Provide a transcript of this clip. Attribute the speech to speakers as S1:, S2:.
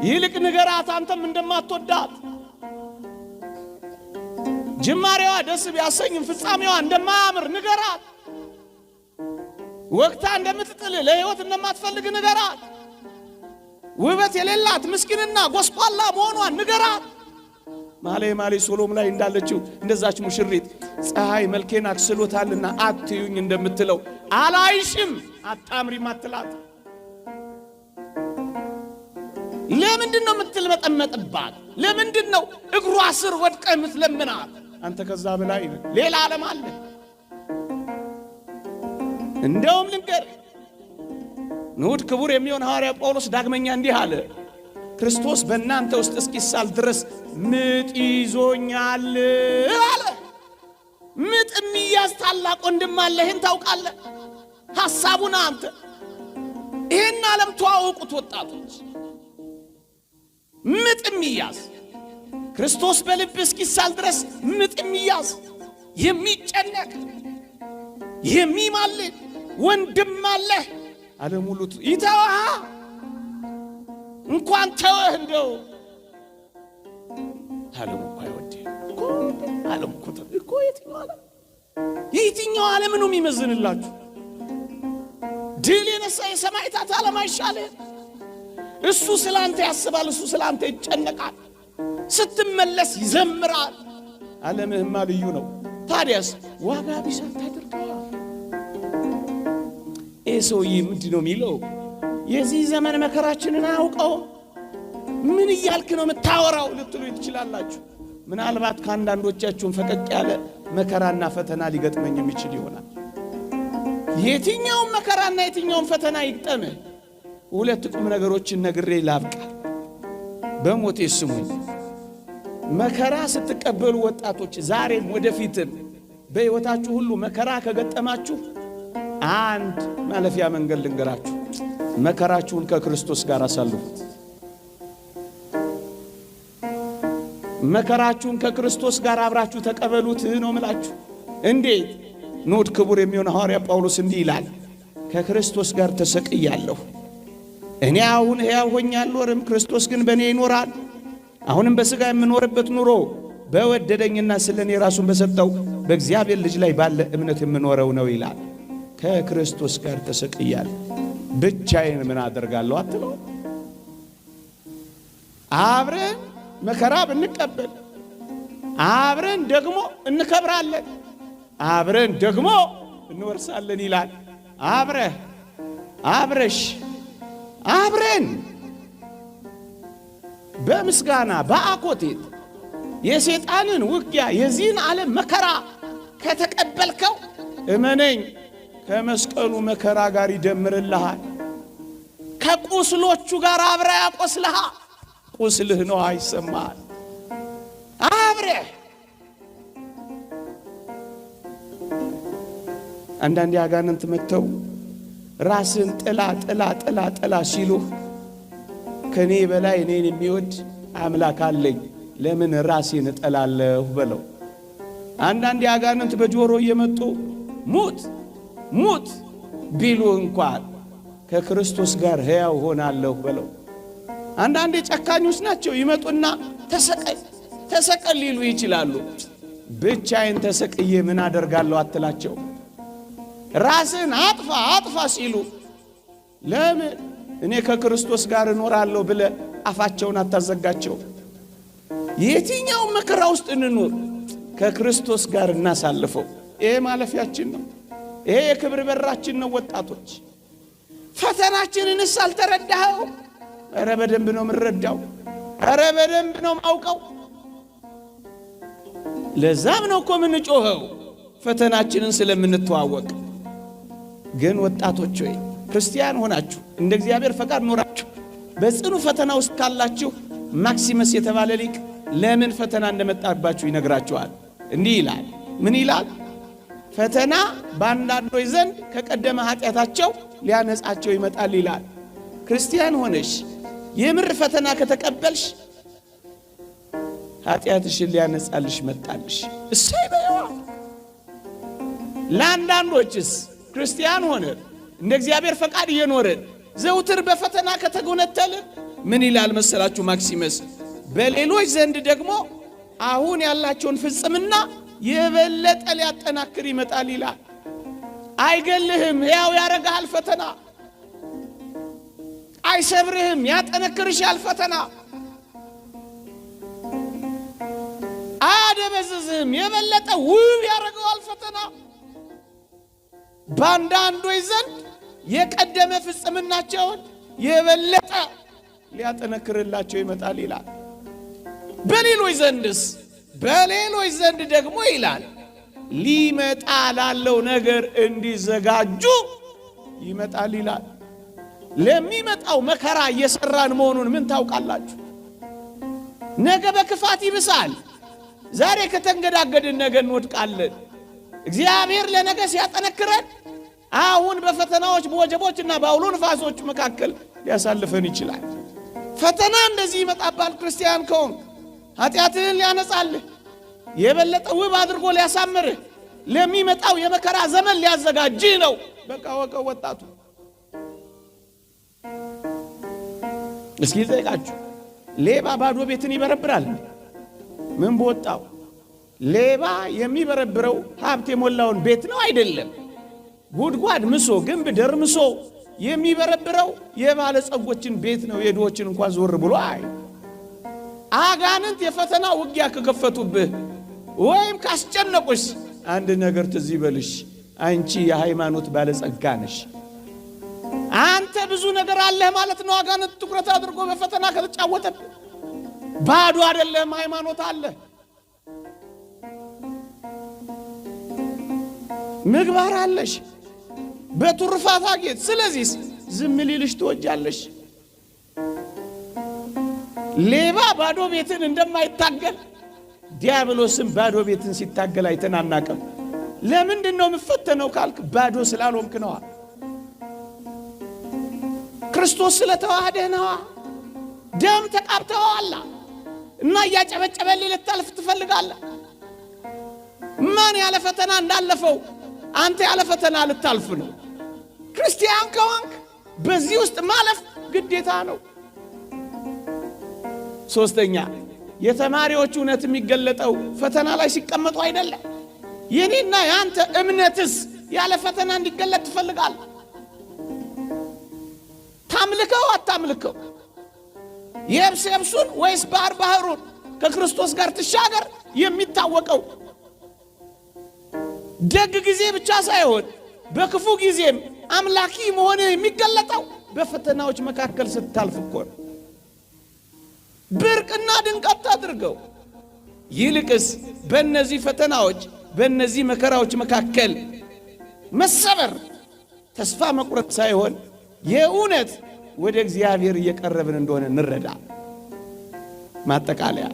S1: ይልቅ ንገራት አንተም እንደማትወዳት ጅማሬዋ ደስ ቢያሰኝም ፍጻሜዋ እንደማያምር ንገራት። ወቅታ እንደምትጥል ለሕይወት እንደማትፈልግ ንገራት። ውበት የሌላት ምስኪንና ጎስቋላ መሆኗን ንገራት። መኃልየ ሰሎሞን ላይ እንዳለችው እንደዛች ሙሽሪት ፀሐይ መልኬን አክስሎታልና አትዩኝ እንደምትለው አላይሽም አታምሪም አትላት። ለምንድን ነው የምትልመጠመጥባት? ለምንድን ነው እግሯ ስር ወድቀ የምትለምናት? አንተ ከዛ በላይ ሌላ ዓለም አለ። እንደውም ልንገር ንዑድ ክቡር የሚሆን ሐዋርያ ጳውሎስ ዳግመኛ እንዲህ አለ፣ ክርስቶስ በእናንተ ውስጥ እስኪሳል ድረስ ምጥ ይዞኛል አለ። ምጥ የሚያዝ ታላቅ ወንድም አለ። ይህን ታውቃለህ? ሐሳቡን አንተ ይህን ዓለም ተዋወቁት ወጣቶች። ምጥ የሚያዝ ክርስቶስ በልብ እስኪሳል ድረስ ምጥ የሚያዝ የሚጨነቅ የሚማልድ ወንድም አለ። ዓለም ሁሉ ይተዋሃ እንኳን ተወህ እንደው ዓለም እኮ አይወድህ እኮ ዓለም እኮ የትኛው ዓለም ነው የሚመዝንላችሁ? ድል የነሳ የሰማዕታት ዓለም አይሻልህ? እሱ ስላንተ ያስባል፣ እሱ ስላንተ ይጨነቃል፣ ስትመለስ ይዘምራል። ዓለምህማ ልዩ ነው። ታዲያስ ዋጋ ቢስ አታድርገው። ሰውዬ ምንድን ነው የሚለው? የዚህ ዘመን መከራችንን አያውቀው። ምን እያልክ ነው የምታወራው ልትሉ ትችላላችሁ። ምናልባት ከአንዳንዶቻችሁን ፈቀቅ ያለ መከራና ፈተና ሊገጥመኝ የሚችል ይሆናል። የትኛውም መከራና የትኛውም ፈተና ይግጠምህ። ሁለት ቁም ነገሮችን ነግሬ ላብቃ። በሞቴ ስሙኝ። መከራ ስትቀበሉ ወጣቶች፣ ዛሬም ወደፊትም በሕይወታችሁ ሁሉ መከራ ከገጠማችሁ አንድ ማለፊያ መንገድ ልንገራችሁ። መከራችሁን ከክርስቶስ ጋር አሳልፉት። መከራችሁን ከክርስቶስ ጋር አብራችሁ ተቀበሉት ነው ምላችሁ። እንዴት? ንዑድ ክቡር የሚሆን ሐዋርያ ጳውሎስ እንዲህ ይላል፣ ከክርስቶስ ጋር ተሰቅያለሁ። እኔ አሁን ሕያው ሆኜ አልኖርም፣ ክርስቶስ ግን በእኔ ይኖራል። አሁንም በሥጋ የምኖርበት ኑሮ በወደደኝና ስለ እኔ ራሱን በሰጠው በእግዚአብሔር ልጅ ላይ ባለ እምነት የምኖረው ነው ይላል። ከክርስቶስ ጋር ተሰቅያለሁ። ብቻዬን ምን አደርጋለሁ አትለው። አብረን መከራ ብንቀበል አብረን ደግሞ እንከብራለን፣ አብረን ደግሞ እንወርሳለን ይላል። አብረሽ አብረን በምስጋና በአኮቴት የሰይጣንን ውጊያ የዚህን ዓለም መከራ ከተቀበልከው እመነኝ ከመስቀሉ መከራ ጋር ይደምርልሃል። ከቁስሎቹ ጋር አብረህ ያቆስልሃል። ቁስልህ ነው አይሰማል። አብረህ አንዳንድ አጋንንት መጥተው ራስን ጥላ ሲሉህ ከኔ በላይ እኔን የሚወድ አምላክ አለኝ፣ ለምን ራሴን እጠላለሁ በለው። አንዳንድ አጋንንት በጆሮ እየመጡ ሙት ቢሉ እንኳን ከክርስቶስ ጋር ሕያው ሆናለሁ በለው። አንዳንድ ጨካኞች ናቸው፣ ይመጡና ተሰቀል ሊሉ ይችላሉ። ብቻዬን ተሰቅዬ ምን አደርጋለሁ አትላቸው። ራስን አጥፋ ሲሉ ለምን እኔ ከክርስቶስ ጋር እኖራለሁ ብለ አፋቸውን አታዘጋቸው። የትኛው መከራ ውስጥ እንኖር ከክርስቶስ ጋር እናሳልፈው። ይሄ ማለፊያችን ነው። ይሄ የክብር በራችን ነው። ወጣቶች ፈተናችንንስ አልተረዳኸው? ኧረ በደንብ ነው የምንረዳው። ኧረ በደንብ ነው ማውቀው። ለዛም ነው እኮ የምንጮኸው ፈተናችንን ስለምንተዋወቅ። ግን ወጣቶች ሆይ ክርስቲያን ሆናችሁ እንደ እግዚአብሔር ፈቃድ ኖራችሁ በጽኑ ፈተና ውስጥ ካላችሁ ማክሲመስ የተባለ ሊቅ ለምን ፈተና እንደመጣባችሁ ይነግራችኋል። እንዲህ ይላል። ምን ይላል? ፈተና በአንዳንዶች ዘንድ ከቀደመ ኃጢአታቸው ሊያነጻቸው ይመጣል ይላል። ክርስቲያን ሆነሽ የምር ፈተና ከተቀበልሽ ኃጢአትሽን ሊያነጻልሽ መጣልሽ። እሰይ በይዋ። ለአንዳንዶችስ ክርስቲያን ሆነ እንደ እግዚአብሔር ፈቃድ እየኖርን ዘውትር በፈተና ከተጎነተልን ምን ይላል መሰላችሁ ማክሲመስ? በሌሎች ዘንድ ደግሞ አሁን ያላቸውን ፍጽምና የበለጠ ሊያጠናክር ይመጣል ይላል። አይገልህም፣ ሕያው ያረጋል ፈተና። አይሰብርህም፣ ያጠነክርሻል ፈተና። አያደበዝዝህም፣ የበለጠ ውብ ያረጋል ፈተና። በአንዳንዶች ዘንድ የቀደመ ፍጽምናቸውን የበለጠ ሊያጠነክርላቸው ይመጣል ይላል። በሌሎች ዘንድስ? በሌሎች ዘንድ ደግሞ ይላል ሊመጣ ላለው ነገር እንዲዘጋጁ ይመጣል ይላል። ለሚመጣው መከራ እየሰራን መሆኑን ምን ታውቃላችሁ? ነገ በክፋት ይብሳል። ዛሬ ከተንገዳገድን ነገ እንወድቃለን። እግዚአብሔር ለነገ ሲያጠነክረን አሁን በፈተናዎች በወጀቦችና በአውሎ ንፋሶች መካከል ሊያሳልፈን ይችላል። ፈተና እንደዚህ ይመጣባል። ክርስቲያን ከሆንክ ኃጢአትህን ሊያነጻልህ የበለጠ ውብ አድርጎ ሊያሳምርህ ለሚመጣው የመከራ ዘመን ሊያዘጋጅህ ነው። በቃ ወቀው ወጣቱ እስኪ ጠይቃችሁ፣ ሌባ ባዶ ቤትን ይበረብራል? ምን በወጣው? ሌባ የሚበረብረው ሀብት የሞላውን ቤት ነው አይደለም። ጉድጓድ ምሶ ግንብ ደርምሶ የሚበረብረው የባለጸጎችን ቤት ነው። የድሆችን እንኳን ዞር ብሎ አይ። አጋንንት የፈተና ውጊያ ከከፈቱብህ ወይም ካስጨነቁሽ አንድ ነገር ትዝ ይበልሽ፣ አንቺ የሃይማኖት ባለጸጋ ነሽ። አንተ ብዙ ነገር አለህ ማለት ነው። አጋንንት ትኩረት አድርጎ በፈተና ከተጫወተብህ ባዶ አይደለም፣ ሃይማኖት አለ፣ ምግባር አለሽ፣ በትሩፋት አጌጥ። ስለዚህ ዝም ሊልሽ ትወጃለሽ። ሌባ ባዶ ቤትን እንደማይታገል ዲያብሎስም ባዶ ቤትን ሲታገል አይተን አናውቅም። ለምንድን ነው የምፈተነው ካልክ ባዶ ስላልሆንክ ነዋ። ክርስቶስ ስለተዋህደህ ነዋ። ደም ተቃብተዋል እና እያጨበጨበልህ ልታልፍ ትፈልጋለህ። ማን ያለ ፈተና እንዳለፈው አንተ ያለ ፈተና ልታልፍ ነው። ክርስቲያን ከሆንክ በዚህ ውስጥ ማለፍ ግዴታ ነው። ሶስተኛ የተማሪዎች እውነት የሚገለጠው ፈተና ላይ ሲቀመጡ አይደለም። የኔና ያንተ እምነትስ ያለ ፈተና እንዲገለጥ ትፈልጋለህ? ታምልከው አታምልከው? የብስ የብሱን ወይስ ባህር ባህሩን ከክርስቶስ ጋር ትሻገር የሚታወቀው ደግ ጊዜ ብቻ ሳይሆን በክፉ ጊዜም አምላኪ መሆን የሚገለጠው በፈተናዎች መካከል ስታልፍ እኮ ነው። ብርቅና ድንቀት አድርገው። ይልቅስ በእነዚህ ፈተናዎች በእነዚህ መከራዎች መካከል መሰበር፣ ተስፋ መቁረጥ ሳይሆን የእውነት ወደ እግዚአብሔር እየቀረብን እንደሆነ እንረዳ። ማጠቃለያ